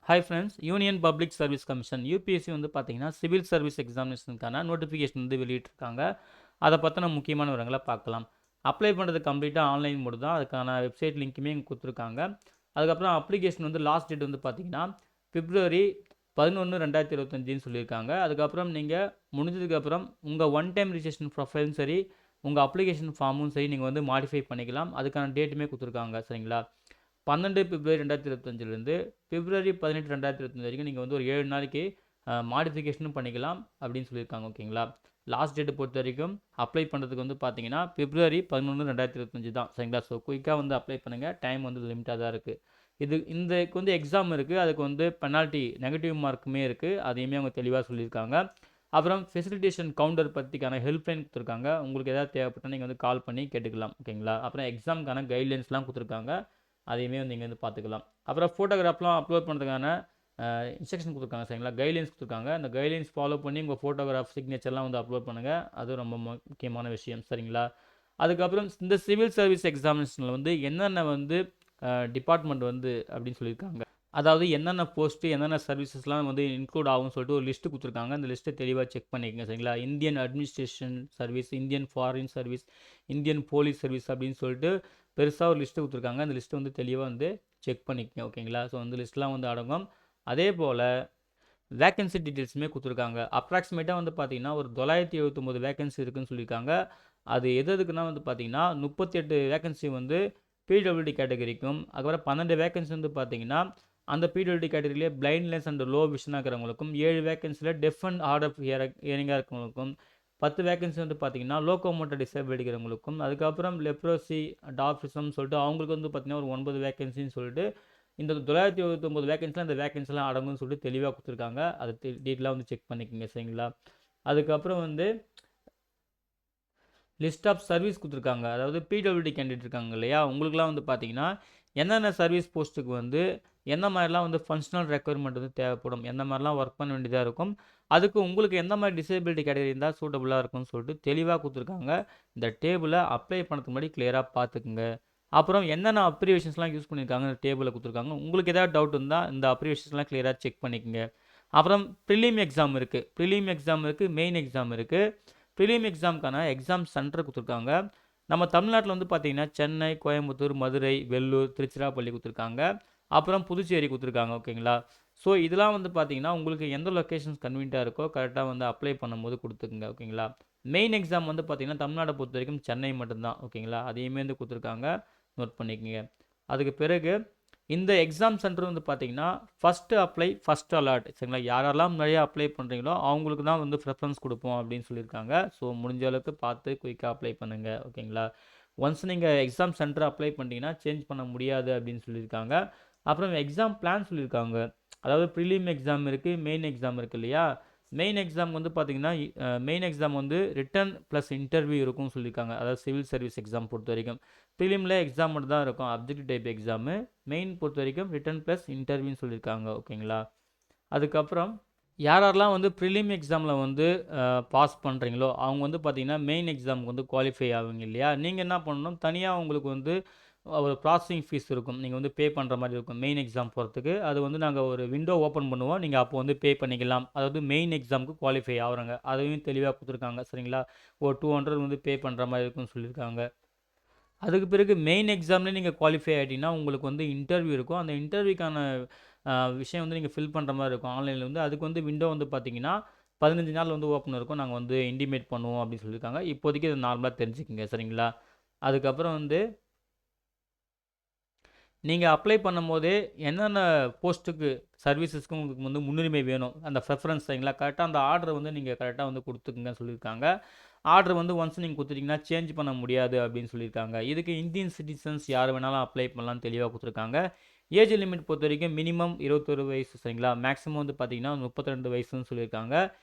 Hi friends, union public service commission UPSC வந்து பார்த்தீங்கன்னா civil service எக்ஸாமினேஷனுக்கான notification வந்து வெளியிட்டிருக்காங்க. அதை பற்றின முக்கியமான விவரங்களை பார்க்கலாம். அப்ளை பண்ணுறது கம்ப்ளீட்டாக ஆன்லைன் மோடு தான். அதுக்கான வெப்சைட் லிங்க்குமே இங்கே கொடுத்துருக்காங்க. அதுக்கப்புறம் அப்ளிகேஷன் வந்து லாஸ்ட் டேட் வந்து பார்த்தீங்கன்னா பிப்ரவரி 11 2025ன்னு சொல்லியிருக்காங்க. அதுக்கப்புறம் நீங்கள் முடிஞ்சதுக்கப்புறம் உங்கள் ஒன் டைம் ரிஜிஸ்ட்ரேஷன் ப்ரொஃபைலும் சரி, உங்கள் அப்ளிகேஷன் ஃபார்மும் சரி நீங்கள் வந்து மாடிஃபை பண்ணிக்கலாம். அதுக்கான டேட்டுமே கொடுத்துருக்காங்க. சரிங்களா? 12 பிப்ரவரி 2025லேருந்து பிப்ரவரி 18 2025 வரைக்கும் நீங்கள் வந்து ஒரு 7 நாளைக்கு மாடிஃபிகேஷனும் பண்ணிக்கலாம் அப்படின்னு சொல்லியிருக்காங்க. ஓகேங்களா? லாஸ்ட் டேட்டு பொறுத்த வரைக்கும் அப்ளை பண்ணுறதுக்கு வந்து பார்த்தீங்கன்னா பிப்ரவரி 11 2025 தான். சரிங்களா? ஸோ குயிக்காக வந்து அப்ளை பண்ணுங்கள். டைம் வந்து லிமிட்டாக தான் இருக்குது. இதுக்கு வந்து எக்ஸாம் இருக்குது. அதுக்கு வந்து பெனால்ட்டி நெகட்டிவ் மார்க்குமே இருக்குது. அதையுமே அவங்க தெளிவாக சொல்லியிருக்காங்க. அப்புறம் ஃபெசிலிட்டேஷன் கவுண்டர் பற்றிக்கான ஹெல்ப்லைன் கொடுத்துருக்காங்க. உங்களுக்கு எதாவது தேவைப்பட்டால் நீங்கள் வந்து கால் பண்ணி கேட்டுக்கலாம். ஓகேங்களா? அப்புறம் எக்ஸாமுக்கான கைட்லைன்ஸ்லாம் கொடுத்துருக்காங்க. அதையுமே வந்து நீங்கள் வந்து பார்த்துக்கலாம். அப்புறம் ஃபோட்டோகிராஃப்லாம் அப்லோட் பண்ணுறதுக்கான இன்ஸ்ட்ரக்ஷன் கொடுத்துருக்காங்க. சரிங்களா? கைட்லைன்ஸ் கொடுத்துருக்காங்க. அந்த கைட்லைன்ஸ் ஃபாலோ பண்ணி உங்கள் ஃபோட்டோகிராஃப் சிக்னேச்சர்லாம் வந்து அப்லோட் பண்ணுங்கள். அது ரொம்ப முக்கியமான விஷயம். சரிங்களா? அதுக்கப்புறம் இந்த சிவில் சர்வீஸ் எக்ஸாமினேஷனில் வந்து என்னென்ன வந்து டிபார்ட்மெண்ட் வந்து அப்படின்னு சொல்லியிருக்காங்க. அதாவது என்னென்ன போஸ்ட்டு என்னென்ன சர்வீசஸ்லாம் வந்து இன்க்ளூட் ஆகும்னு சொல்லிட்டு ஒரு லிஸ்ட்டு கொடுத்துருக்காங்க. அந்த லிஸ்ட்டை தெளிவாக செக் பண்ணிக்கங்க. சரிங்களா? Indian administration service, Indian foreign service, Indian police service அப்படின்னு சொல்லிட்டு பெருசாக ஒரு லிஸ்ட்டு கொடுத்துருக்காங்க. அந்த லிஸ்ட்டை வந்து தெளிவாக வந்து செக் பண்ணிக்கங்க. ஓகேங்களா? ஸோ அந்த லிஸ்ட்லாம் வந்து அடங்கும். அதே போல் வேக்கன்சி டீட்டெயில்ஸுமே கொடுத்துருக்காங்க. அப்ராக்சிமேட்டாக வந்து பார்த்தீங்கன்னா ஒரு 979 வேக்கன்சி இருக்குன்னு சொல்லியிருக்காங்க. அது எதுக்குன்னா வந்து பார்த்தீங்கன்னா 38 வேக்கன்சி வந்து பிடபிள்யூடி கேட்டகரிக்கும், அதுக்கப்புறம் 12 வேக்கன்சி வந்து பார்த்தீங்கன்னா அந்த பிடபிள்யூடி கேட்டகரியிலே பிளைண்ட்னஸ் அண்ட் லோ விஷனாக இருக்கிறவங்களுக்கும், 7 வேக்கன்சியில் டெஃப் அண்ட் ஹார்ட் ஆஃப் ஹியரிங்காக இருக்கிறவங்களுக்கும், 10 வேக்கன்சி வந்து பார்த்தீங்கன்னா லோக்கோமோட்டர் டிசேபிலிட்டி இருக்கிறவங்களுக்கும், அதுக்கப்புறம் லெப்ரோசி டாஃபிசம் சொல்லிட்டு அவங்களுக்கு வந்து பார்த்தீங்கன்னா ஒரு 9 வேக்கன்சின்னு சொல்லிட்டு இந்த 929 வேக்கன்சியில் அந்த வேக்கன்சிலாம் அடங்கும்னு சொல்லிட்டு தெளிவாக கொடுத்துருக்காங்க. அது டீட்டெயிலாக வந்து செக் பண்ணிக்கோங்க. சரிங்களா? அதுக்கப்புறம் வந்து லிஸ்ட் ஆஃப் சர்வீஸ் கொடுத்துருக்காங்க. அதாவது பிடபிள்யூடி கேண்டிடேட் இருக்காங்க இல்லையா, உங்களுக்குலாம் வந்து பார்த்தீங்கன்னா என்னென்ன சர்வீஸ் போஸ்ட்டுக்கு வந்து எந்த மாதிரிலாம் வந்து ஃபங்க்ஷனல் ரெக்குயர்மெண்ட் வந்து தேவைப்படும், எந்த மாதிரிலாம் ஒர்க் பண்ண வேண்டியதாக இருக்கும், அதுக்கு உங்களுக்கு எந்த மாதிரி டிசேபிலிட்டி கேட்டகரி இருந்தால் சூட்டபுளாக இருக்கும்னு சொல்லிட்டு தெளிவாக கொடுத்துருக்காங்க. இந்த டேபிளை அப்ளை பண்ணுறதுக்கு முன்னாடி கிளியராக பார்த்துக்குங்க. அப்புறம் என்னென்ன அப்ரிவேஷன்ஸ்லாம் யூஸ் பண்ணியிருக்காங்க இந்த டேபிளில் கொடுத்துருக்காங்க. உங்களுக்கு ஏதாவது டவுட் இருந்தால் இந்த அப்ரிவேஷன்ஸ்லாம் கிளியராக செக் பண்ணிக்கோங்க. அப்புறம் ப்ரிலிம் எக்ஸாம் இருக்குது, மெயின் எக்ஸாம் இருக்குது. ப்ரிலிம் எக்ஸாமுக்கான எக்ஸாம் சென்டர் கொடுத்துருக்காங்க. நம்ம தமிழ்நாட்டில் வந்து பார்த்தீங்கன்னா சென்னை, கோயம்புத்தூர், மதுரை, வெள்ளூர், திருச்சிராப்பள்ளி கொடுத்துருக்காங்க. அப்புறம் புதுச்சேரி கொடுத்துருக்காங்க. ஓகேங்களா? ஸோ இதெல்லாம் வந்து பார்த்தீங்கன்னா உங்களுக்கு எந்த லொக்கேஷன்ஸ் கன்வீனியாக இருக்கோ கரெக்டாக வந்து அப்ளை பண்ணும்போது கொடுத்துக்குங்க. ஓகேங்களா? மெயின் எக்ஸாம் வந்து பார்த்தீங்கன்னா தமிழ்நாட்டை பொறுத்த வரைக்கும் சென்னை மட்டும்தான். ஓகேங்களா? அதையுமே வந்து கொடுத்துருக்காங்க. நோட் பண்ணிக்கோங்க. அதுக்கு பிறகு இந்த எக்ஸாம் சென்டர் வந்து பார்த்தீங்கன்னா ஃபஸ்ட்டு அப்ளை ஃபஸ்ட் அலாட். சரிங்களா? யாரெல்லாம் நிறைய அப்ளை பண்ணுறீங்களோ அவங்களுக்கு தான் வந்து ப்ரெஃபரன்ஸ் கொடுப்போம் அப்படின்னு சொல்லியிருக்காங்க. ஸோ முடிஞ்ச அளவுக்கு பார்த்து குயிக்காக அப்ளை பண்ணுங்கள். ஓகேங்களா? ஒன்ஸ் நீங்கள் எக்ஸாம் சென்டர் அப்ளை பண்ணிட்டீங்கன்னா சேஞ்ச் பண்ண முடியாது அப்படின்னு சொல்லியிருக்காங்க. அப்புறம் எக்ஸாம் பிளான் சொல்லியிருக்காங்க. அதாவது ப்ரிலிம் எக்ஸாம் இருக்குது, மெயின் எக்ஸாம் இருக்குது இல்லையா? மெயின் எக்ஸாம் வந்து பார்த்தீங்கன்னா மெயின் எக்ஸாம் வந்து ரிட்டன் ப்ளஸ் இன்டர்வியூ இருக்கும்னு சொல்லியிருக்காங்க. அதாவது சிவில் சர்வீஸ் எக்ஸாம் பொறுத்த வரைக்கும் ப்ரிலிமில் எக்ஸாம் மட்டும் தான் இருக்கும், அப்ஜெக்டிவ் டைப் எக்ஸாமு. மெயின் பொறுத்த வரைக்கும் ரிட்டன் ப்ளஸ் இன்டர்வியூன்னு சொல்லியிருக்காங்க. ஓகேங்களா? அதுக்கப்புறம் யாரெல்லாம் வந்து ப்ரிலிம் எக்ஸாமில் வந்து பாஸ் பண்ணுறீங்களோ அவங்க வந்து பார்த்தீங்கன்னா மெயின் எக்ஸாமுக்கு வந்து குவாலிஃபை ஆகுங்க இல்லையா? நீங்கள் என்ன பண்ணணும், தனியாக உங்களுக்கு வந்து ஒரு ப்ராசஸிங் ஃபீஸ் இருக்கும். நீங்கள் வந்து பே பண்ணுற மாதிரி இருக்கும் மெயின் எக்ஸாம் போகிறதுக்கு. அது வந்து நாங்கள் ஒரு விண்டோ ஓப்பன் பண்ணுவோம். நீங்கள் அப்போ வந்து பே பண்ணிக்கலாம். அதாவது மெயின் எக்ஸாமுக்கு குவாலிஃபை ஆகுறாங்க. அதையும் தெளிவாக கொடுத்துருக்காங்க. சரிங்களா? ஒரு 200 வந்து பே பண்ணுற மாதிரி இருக்குன்னு சொல்லியிருக்காங்க. அதுக்கு பிறகு மெயின் எக்ஸாம்லேயே நீங்கள் குவாலிஃபை ஆகிட்டீங்கன்னா உங்களுக்கு வந்து இன்டர்வியூ இருக்கும். அந்த இன்டர்வியூக்கான விஷயம் வந்து நீங்கள் ஃபில் பண்ணுற மாதிரி இருக்கும் ஆன்லைனில் வந்து. அதுக்கு வந்து விண்டோ வந்து பார்த்தீங்கன்னா 15 நாள் வந்து ஓப்பன் இருக்கும். நாங்கள் வந்து இன்டிமேட் பண்ணுவோம் அப்படின்னு சொல்லியிருக்காங்க. இப்போதைக்கு இது நார்மலாக தெரிஞ்சுக்கங்க. சரிங்களா? அதுக்கப்புறம் வந்து நீங்கள் அப்ளை பண்ணும்போதே என்னென்ன போஸ்ட்டுக்கு சர்வீசஸ்க்கு உங்களுக்கு வந்து முன்னுரிமை வேணும், அந்த ப்ரெஃபரன்ஸ் சரிங்களா, கரெக்டாக அந்த ஆர்டரை வந்து நீங்கள் கரெக்டாக வந்து கொடுத்துக்குங்கன்னு சொல்லியிருக்காங்க. ஆர்டர் வந்து ஒன்ஸ் நீங்கள் கொடுத்துட்டிங்கன்னா சேஞ்ச் பண்ண முடியாது அப்படின்னு சொல்லியிருக்காங்க. இதுக்கு இந்தியன் சிட்டிசன்ஸ் யார் வேணாலும் அப்ளை பண்ணலாம்னு தெளிவாக கொடுத்துருக்காங்க. ஏஜ் லிமிட் பொறுத்த வரைக்கும் மினிமம் 21 வயசு. சரிங்களா? மேக்ஸிமம் வந்து பார்த்தீங்கன்னா 32 வயசுன்னு சொல்லியிருக்காங்க.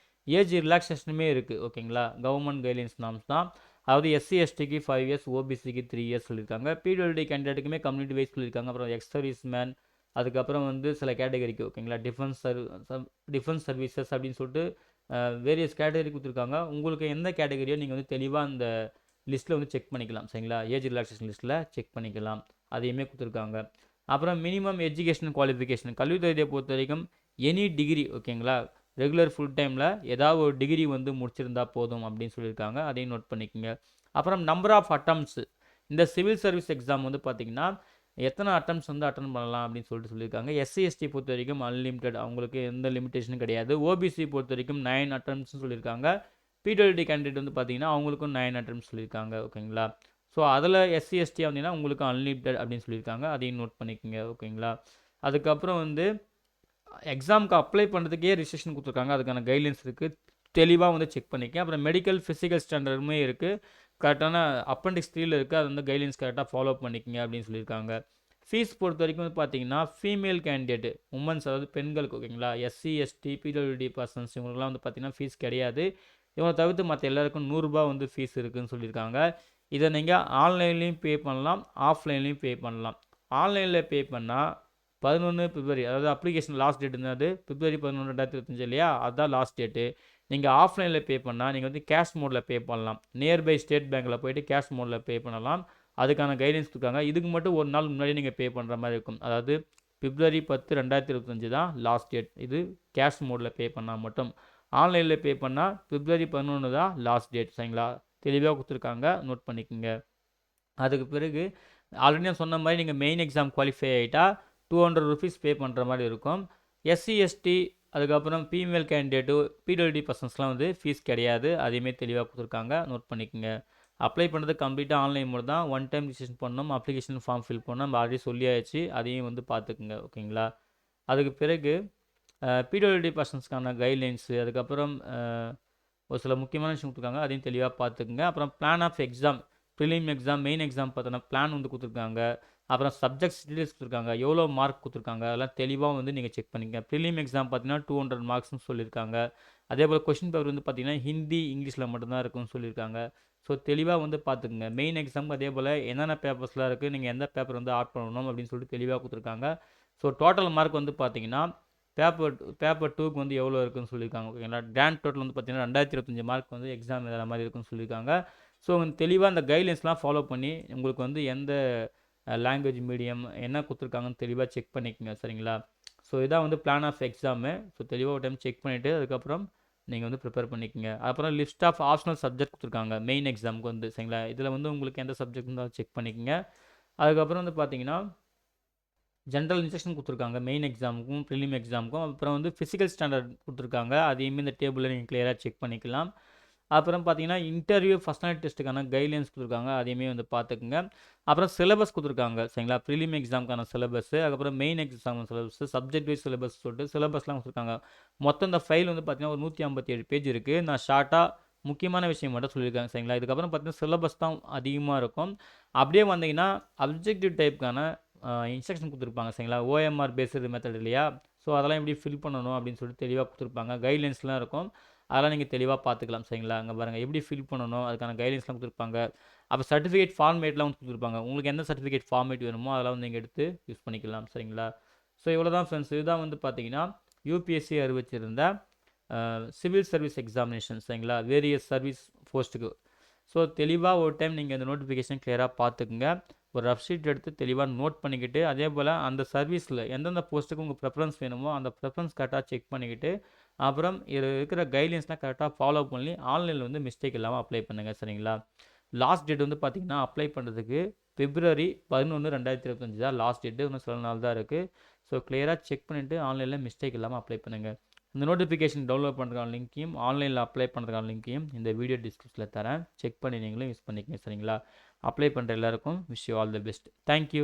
ஏஜ் ரிலாக்ஸேஷனுமே இருக்குது. ஓகேங்களா? கவர்மெண்ட் கைட்லைன்ஸ் நார்ம்ஸ் தான். அதாவது எஸ்சி எஸ்டிக்கு 5 இயர்ஸ், ஓபிசிக்கு 3 இயர்ஸ் சொல்லியிருக்காங்க. பிடபிள்யூடி கேண்டிடேட்டுக்குமே கம்யூனிட்டி வைஸ் சொல்லியிருக்காங்க. அப்புறம் எக்ஸ் சர்வீஸ் மேன், அதுக்கப்புறம் வந்து சில கேட்டகரிக்கு ஓகேங்களா டிஃபென்ஸ் சர்வீசஸ் அப்படின்னு சொல்லிட்டு வேரியஸ் கேட்டகரி கொடுத்துருக்காங்க. உங்களுக்கு எந்த கேட்டகரியோ நீங்கள் வந்து தெளிவாக அந்த லிஸ்ட்டில் வந்து செக் பண்ணிக்கலாம். சரிங்களா? ஏஜ் ரிலாக்ஸேஷன் லிஸ்ட்டில் செக் பண்ணிக்கலாம். அதையுமே கொடுத்துருக்காங்க. அப்புறம் மினிமம் எஜுகேஷன் குவாலிஃபிகேஷன் கல்வி தகுதியை பொறுத்த வரைக்கும் எனி டிகிரி ஓகேங்களா, ரெகுலர் ஃபுல் டைமில் ஏதாவது ஒரு டிகிரி வந்து முடிச்சிருந்தா போதும் அப்படின்னு சொல்லியிருக்காங்க, அதையும் நோட் பண்ணிக்கோங்க. அப்புறம் நம்பர் ஆஃப் அட்டம்ப்ட்ஸ், இந்த சிவில் சர்வீஸ் எக்ஸாம் வந்து பார்த்தீங்கன்னா எத்தனை அட்டம்ப்ட்ஸ் வந்து அட்டன் பண்ணலாம் அப்படின்னு சொல்லியிருக்காங்க. எஸ்சி எஸ்டி பொறுத்த வரைக்கும் அன்லிமிட்டெட், அவங்களுக்கு எந்த லிமிடேஷனும் கிடையாது. ஓபிசி பொறுத்த வரைக்கும் 9 அட்டம்ப்ட்ஸ்னு சொல்லியிருக்காங்க. பிடபிள்யூடி கேண்டிடேட் வந்து பார்த்தீங்கன்னா அவங்களுக்கும் 9 அட்டம்ப்ட்ஸ் சொல்லியிருக்காங்க ஓகேங்களா. ஸோ அதில் எஸ்சி எஸ்டி அப்படின்னா உங்களுக்கு அன்லிமிட்டெட் அப்படின்னு சொல்லியிருக்காங்க, அதையும் நோட் பண்ணிக்கோங்க ஓகேங்களா. அதுக்கப்புறம் வந்து எக்ஸாமுக்கு அப்ளை பண்ணுறதுக்கே ரிஜிஸ்ட்ரேஷன் கொடுத்துருக்காங்க, அதுக்கான கைட்லைன்ஸ் இருக்குது, தெளிவாக வந்து செக் பண்ணிக்க. அப்புறம் மெடிக்கல் ஃபிசிக்கல் ஸ்டாண்டர்டுமே இருக்குது, கரெக்டான அப்பெண்டிக்ஸ் 3ல் இருக்குது, அது வந்து கைட்லைன்ஸ் கரெக்டாக ஃபாலோ பண்ணிக்கங்க அப்படின்னு சொல்லியிருக்காங்க. ஃபீஸ் பொறுத்த வரைக்கும் வந்து பார்த்தீங்கன்னா ஃபீமேல் கேண்டிடேட் உமன்ஸ், அதாவது பெண்களுக்கு ஓகேங்களா, எஸ்சி எஸ்டி பிடபிள்யூடி பர்சன்ஸ் இவங்களுக்குலாம் வந்து பார்த்தீங்கன்னா ஃபீஸ் கிடையாது. இவங்களை தவிர்த்து மற்ற எல்லாருக்கும் 100 வந்து ஃபீஸ் இருக்குதுன்னு சொல்லியிருக்காங்க. இதை நீங்கள் ஆன்லைன்லேயும் பே பண்ணலாம், ஆஃப்லைன்லேயும் பே பண்ணலாம். ஆன்லைனில் பே பண்ணால் 11 பிப்ரவரி, அதாவது அப்ளிகேஷன் லாஸ்ட் டேட் என்னது பிப்ரவரி 11, 2025 இல்லையா, அதுதான் லாஸ்ட் டேட்டு. நீங்கள் ஆஃப்லைனில் பே பண்ணால் நீங்கள் வந்து கேஷ் மோடில் பே பண்ணலாம், நியர்பை ஸ்டேட் பேங்க்கில் போய்ட்டு கேஷ் மோடில் பே பண்ணலாம். அதுக்கான கைடன்ஸ் கொடுக்காங்க. இதுக்கு மட்டும் ஒரு நாள் முன்னாடி நீங்கள் பே பண்ணுற மாதிரி இருக்கும், அதாவது பிப்ரவரி 10, 2025 தான் லாஸ்ட் டேட். இது கேஷ் மோடில் பே பண்ணால் மட்டும். ஆன்லைனில் பே பண்ணால் பிப்ரவரி 11 தான் லாஸ்ட் டேட் சரிங்களா, தெளிவாக கொடுத்துருக்காங்க, நோட் பண்ணிக்கோங்க. அதுக்கு பிறகு ஆல்ரெடி நான் சொன்ன மாதிரி நீங்கள் மெயின் எக்ஸாம் குவாலிஃபை ஆகிட்டா 200 ருபீஸ் பே பண்ணுற மாதிரி இருக்கும். எஸ்சி எஸ்டி அதுக்கப்புறம் ஃபீமேல் கேண்டிடேட்டு பிடபிள்யூடி பர்சன்ஸ்லாம் வந்து ஃபீஸ் கிடையாது, அதையுமே தெளிவாக கொடுத்துருக்காங்க, நோட் பண்ணிக்கோங்க. அப்ளை பண்ணுறது கம்ப்ளீட்டாக ஆன்லைன் மூலம் தான், ஒன் டைம் ரிஜிஸ்ட்ரேஷன் பண்ணணும், அப்ளிகேஷன் ஃபார்ம் ஃபில் பண்ணணும், நம்ம ஆல்ரெடி சொல்லியாச்சு, அதையும் வந்து பார்த்துக்குங்க ஓகேங்களா. அதுக்கு பிறகு பிடபிள்யூடி பர்சன்ஸ்க்கான கைட்லைன்ஸு, அதுக்கப்புறம் ஒரு சில முக்கியமான விஷயம் கொடுத்துருக்காங்க, அதையும் தெளிவாக பார்த்துக்குங்க. அப்புறம் plan of exam, prelim exam main exam பார்த்தோன்னா பிளான் வந்து கொடுத்துருக்காங்க. அப்புறம் சப்ஜெக்ட்ஸ் டீடைல்ஸ் கொடுத்துருக்காங்க, எவ்வளோ மார்க் கொடுத்துருக்காங்க, அதெல்லாம் தெளிவாக வந்து நீங்கள் செக் பண்ணிக்க. ப்ரிலிம் எக்ஸாம் பார்த்தீங்கன்னா 200 மார்க்ஸ்னு சொல்லியிருக்காங்க. அதே போல் கொஷின் பேப்பர் வந்து பார்த்தீங்கன்னா ஹிந்தி இங்கிலீஷில் மட்டும்தான் இருக்குன்னு சொல்லியிருக்காங்க. ஸோ தெளிவாக வந்து பார்த்துக்குங்க. மெயின் எக்ஸாம் அதே போல் என்னென்ன பேப்பர்ஸ்லாம் இருக்குது, நீங்கள் எந்த பேப்பர் வந்து ஆட் பண்ணணும் அப்படின்னு சொல்லிட்டு தெளிவாக கொடுத்துருக்காங்க. ஸோ டோட்டல் மார்க் வந்து பார்த்தீங்கன்னா பேப்பர் 2க்கு வந்து எவ்வளோ இருக்குன்னு சொல்லியிருக்காங்க ஓகேங்களா. கிராண்ட் டோட்டல் வந்து பார்த்தீங்கன்னா 2025 மார்க் வந்து எக்ஸாம் எழுதுற மாதிரி இருக்குன்னு சொல்லியிருக்காங்க. ஸோ தெளிவாக அந்த கைட்லைன்ஸ்லாம் ஃபாலோ பண்ணி உங்களுக்கு வந்து எந்த லாங்குவேஜ் மீடியம் என்ன கொடுத்துருக்காங்கன்னு தெளிவாக செக் பண்ணிக்கோங்க சரிங்களா. ஸோ இதான் வந்து பிளான் ஆஃப் எக்ஸாமு. ஸோ தெளிவாக ஒரு டைம் செக் பண்ணிவிட்டு அதுக்கப்புறம் நீங்கள் வந்து ப்ரிப்பேர் பண்ணிக்கோங்க. அப்புறம் லிஸ்ட் ஆஃப் ஆப்ஷனல் சப்ஜெக்ட் கொடுத்துருக்காங்க மெயின் எக்ஸாமுக்கு வந்து சரிங்களா. இதில் வந்து உங்களுக்கு எந்த சப்ஜெக்ட் இருந்தாலும் செக் பண்ணிக்கோங்க. அதுக்கப்புறம் வந்து பார்த்தீங்கன்னா ஜென்ரல் இன்ஸ்ட்ரக்ஷன் கொடுத்துருக்காங்க மெயின் எக்ஸாமுக்கும் ப்ரிலிம் எக்ஸாமுக்கும். அப்புறம் வந்து ஃபிசிக்கல் ஸ்டாண்டர்ட் கொடுத்துருக்காங்க, அதையுமே இந்த டேபிளில் நீங்கள் கிளியராக செக் பண்ணிக்கலாம். அப்புறம் பார்த்தீங்கன்னா இன்டர்வியூ பர்சனல் டெஸ்ட்டுக்கான கைட்லைன்ஸ் கொடுத்துருக்காங்க, அதையுமே வந்து பார்த்துக்குங்க. அப்புறம் சிலபஸ் கொடுத்துருக்காங்க சரிங்களா, ப்ரிலிம் எக்ஸாமுக்கான சிலபஸ், அதுக்கப்புறம் main exam syllabus, subject wise syllabus சொல்லிட்டு சிலபஸ்லாம் கொடுத்துருக்காங்க. மொத்தம் இந்த ஃபைல் வந்து பார்த்தீங்கன்னா ஒரு 157 பேஜ் இருக்குது. நான் ஷார்ட்டாக முக்கியமான விஷயம் மட்டும் சொல்லியிருக்காங்க சரிங்களா. இதுக்கப்புறம் பார்த்தீங்கன்னா சிலபஸ் தான் அதிகமாக இருக்கும். அப்படியே வந்தீங்கன்னா அப்ஜெக்டிவ் டைப்புக்கான இன்ஸ்ட்ரக்ஷன் கொடுத்துருப்பாங்க சரிங்களா, ஓஎம்ஆர் பேஸ்டு மெத்தட் இல்லையா. ஸோ அதெல்லாம் எப்படி ஃபில் பண்ணணும் அப்படின்னு சொல்லிட்டு தெளிவாக கொடுத்துருப்பாங்க, கைட்லைன்ஸ்லாம் இருக்கும், அதெல்லாம் நீங்கள் தெளிவாக பார்த்துக்கலாம் சரிங்களா. அங்கே பாருங்கள் எப்படி ஃபில் பண்ணணும், அதுக்கான கைட்லைன்ஸ்லாம் கொடுத்துருப்பாங்க. அப்போ சர்டிஃபிகேட் ஃபார்மேட்லாம் வந்து கொடுத்துருப்பாங்க, உங்களுக்கு எந்த சர்டிஃபிகேட் ஃபார்மேட் வேணுமோ அதெல்லாம் வந்து நீங்கள் எடுத்து யூஸ் பண்ணிக்கலாம் சரிங்களா. ஸோ இவ்வளோ தான் ஃப்ரெண்ட்ஸ், இதுதான் வந்து பார்த்தீங்கன்னா யூபிஎஸ்சி அறிவிச்சிருந்த சிவில் சர்வீஸ் எக்ஸாமினேஷன் சரிங்களா, வேரியஸ் சர்வீஸ் போஸ்ட்டுக்கு. ஸோ தெளிவாக ஒரு டைம் நீங்கள் இந்த நோட்டிஃபிகேஷன் கிளியராக பார்த்துக்குங்க, ஒரு ரஃப் ஷீட் எடுத்து தெளிவாக நோட் பண்ணிக்கிட்டு, அதே போல் அந்த சர்வீஸில் எந்தெந்த போஸ்ட்டுக்கு உங்கள் ப்ரெஃபரன்ஸ் வேணுமோ அந்த ப்ரெஃபரன்ஸ் கரெக்டாக செக் பண்ணிக்கிட்டு, அப்புறம் இதில் இருக்கிற கைட்லைன்ஸ்லாம் கரெக்டாக ஃபாலோ பண்ணி ஆன்லைனில் வந்து மிஸ்டேக் இல்லாமல் அப்ளை பண்ணுங்கள் சரிங்களா. லாஸ்ட் டேட் வந்து பார்த்திங்கன்னா அப்ளை பண்ணுறதுக்கு பிப்ரவரி 11, 2025 தான் லாஸ்ட் டேட்டு, இன்னும் சில நாள் தான் இருக்குது. ஸோ கிளியராக செக் பண்ணிவிட்டு ஆன்லைனில் மிஸ்டேக் இல்லாமல் அப்ளை பண்ணுங்கள். இந்த நோட்டிஃபிகேஷன் டவுன்லோட் பண்ணுறதுக்கான லிங்க்கையும் ஆன்லைனில் அப்ளை பண்ணுறதுக்கான லிங்க்கையும் இந்த வீடியோ டிஸ்கிரிப்ஷனில் தரேன், செக் பண்ணி நீங்களும் யூஸ் பண்ணிக்கங்க சரிங்களா. அப்ளை பண்ணுற எல்லாருக்கும் wish you all the best. Thank you.